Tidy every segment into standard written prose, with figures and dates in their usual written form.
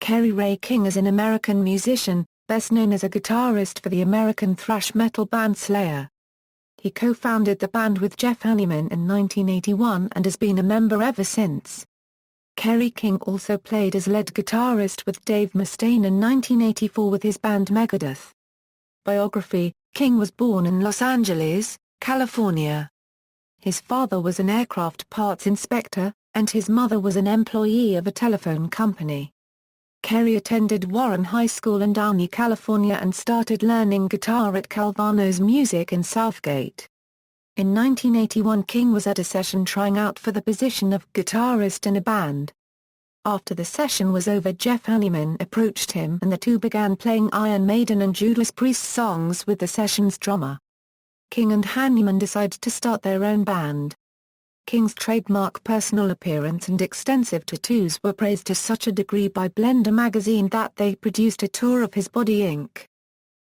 Kerry Ray King is an American musician, best known as a guitarist for the American thrash metal band Slayer. He co-founded the band with Jeff Hanneman in 1981 and has been a member ever since. Kerry King also played as lead guitarist with Dave Mustaine in 1984 with his band Megadeth. Biography: King was born in Los Angeles, California. His father was an aircraft parts inspector, and his mother was an employee of a telephone company. Kerry attended Warren High School in Downey, California and started learning guitar at Calvano's Music in Southgate. In 1981 King was at a session trying out for the position of guitarist in a band. After the session was over, Jeff Hanneman approached him and the two began playing Iron Maiden and Judas Priest songs with the session's drummer. King and Hanneman decided to start their own band. King's trademark personal appearance and extensive tattoos were praised to such a degree by Blender magazine that they produced a tour of his body ink.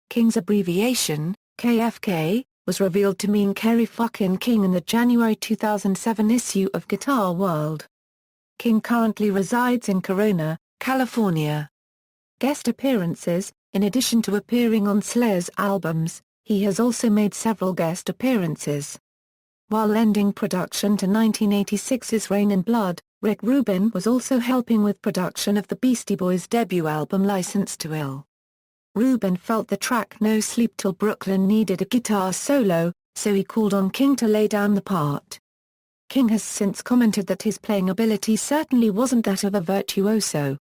King's abbreviation, KFK, was revealed to mean Kerry fucking King in the January 2007 issue of Guitar World. King currently resides in Corona, California. Guest appearances: in addition to appearing on Slayer's albums, he has also made several guest appearances. While lending production to 1986's Rain and Blood, Rick Rubin was also helping with production of the Beastie Boys' debut album Licensed to Ill. Rubin felt the track No Sleep Till Brooklyn needed a guitar solo, so he called on King to lay down the part. King has since commented that his playing ability certainly wasn't that of a virtuoso.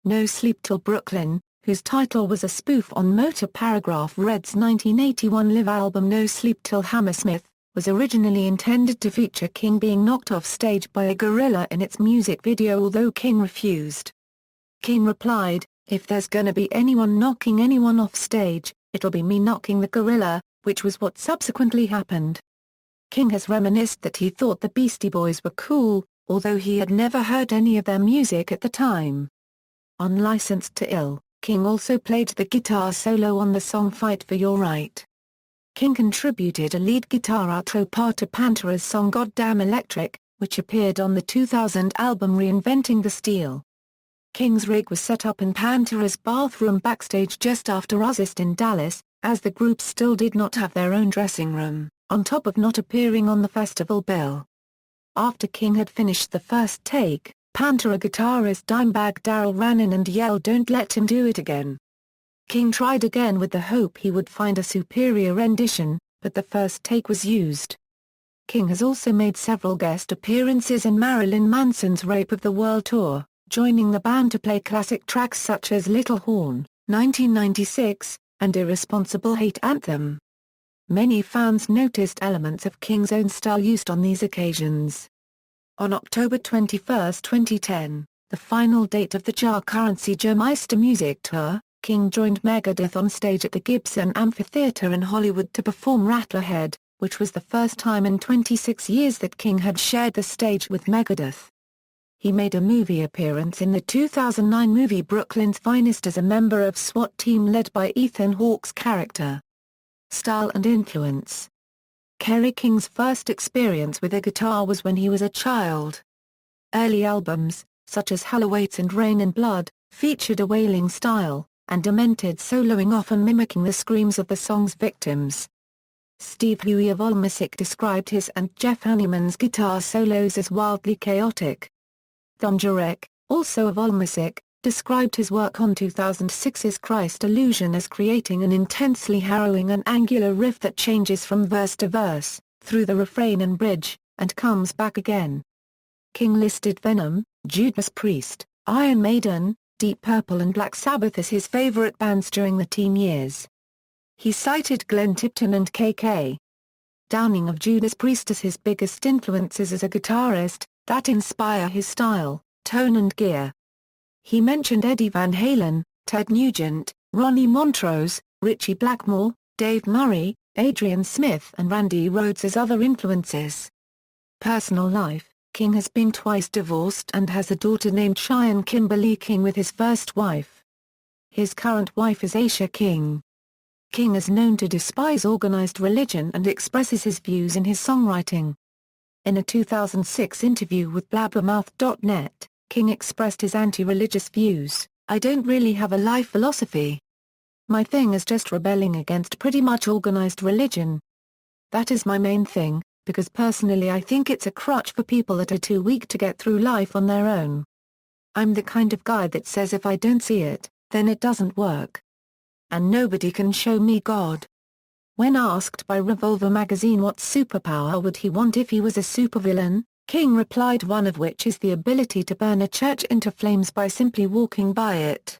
No Sleep Till Brooklyn, whose title was a spoof on Motor Paragraph Red's 1981 live album No Sleep Till Hammersmith, was originally intended to feature King being knocked off stage by a gorilla in its music video, although King refused. King replied, "If there's gonna be anyone knocking anyone off stage, it'll be me knocking the gorilla," which was what subsequently happened. King has reminisced that he thought the Beastie Boys were cool, although he had never heard any of their music at the time. On Licensed to Ill, King also played the guitar solo on the song Fight for Your Right. King contributed a lead guitar outro part to Pantera's song Goddamn Electric, which appeared on the 2000 album Reinventing the Steel. King's rig was set up in Pantera's bathroom backstage just after Ozzfest in Dallas, as the group still did not have their own dressing room, on top of not appearing on the festival bill. After King had finished the first take, Pantera guitarist Dimebag Darrell ran in and yelled, "Don't let him do it again." King tried again with the hope he would find a superior rendition, but the first take was used. King has also made several guest appearances in Marilyn Manson's Rape of the World Tour, joining the band to play classic tracks such as Little Horn, 1996, and Irresponsible Hate Anthem. Many fans noticed elements of King's own style used on these occasions. On October 21, 2010, the final date of the Jar Currency Jazzmeister Music Tour, King joined Megadeth on stage at the Gibson Amphitheatre in Hollywood to perform Rattlehead, which was the first time in 26 years that King had shared the stage with Megadeth. He made a movie appearance in the 2009 movie Brooklyn's Finest as a member of SWAT team led by Ethan Hawke's character. Style and influence: Kerry King's first experience with a guitar was when he was a child. Early albums, such as Hell Awaits and Rain and Blood, featured a wailing style, and demented soloing often mimicking the screams of the song's victims. Steve Huey of Allmusic described his and Jeff Hanneman's guitar solos as wildly chaotic. Tom Jurek, also of Allmusic, described his work on 2006's Christ Illusion as creating an intensely harrowing and angular riff that changes from verse to verse, through the refrain and bridge, and comes back again. King listed Venom, Judas Priest, Iron Maiden, Deep Purple and Black Sabbath as his favorite bands during the teen years. He cited Glenn Tipton and K.K. Downing of Judas Priest as his biggest influences as a guitarist, that inspire his style, tone and gear. He mentioned Eddie Van Halen, Ted Nugent, Ronnie Montrose, Ritchie Blackmore, Dave Murray, Adrian Smith and Randy Rhoads as other influences. Personal life: King has been twice divorced and has a daughter named Cheyenne Kimberly King with his first wife. His current wife is Aisha King. King is known to despise organized religion and expresses his views in his songwriting. In a 2006 interview with Blabbermouth.net, King expressed his anti-religious views. I don't really have a life philosophy. My thing is just rebelling against pretty much organized religion. That is my main thing, because personally I think it's a crutch for people that are too weak to get through life on their own. I'm the kind of guy that says if I don't see it, then it doesn't work. And nobody can show me God. When asked by Revolver magazine what superpower would he want if he was a supervillain, King replied, one of which is the ability to burn a church into flames by simply walking by it.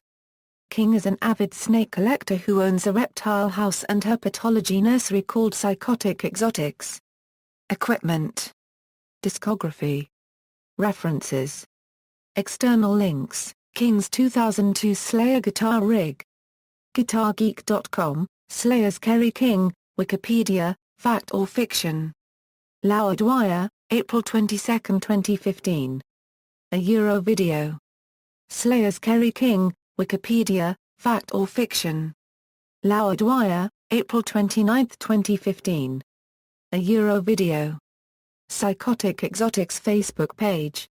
King is an avid snake collector who owns a reptile house and herpetology nursery called Psychotic Exotics. Equipment. Discography. References. External links: King's 2002 Slayer guitar rig. GuitarGeek.com, Slayer's Kerry King, Wikipedia, Fact or Fiction. Loudwire, April 22, 2015. A Euro video. Slayer's Kerry King, Wikipedia, Fact or Fiction. Loudwire, April 29, 2015. A Euro video. Psychotic Exotics Facebook page.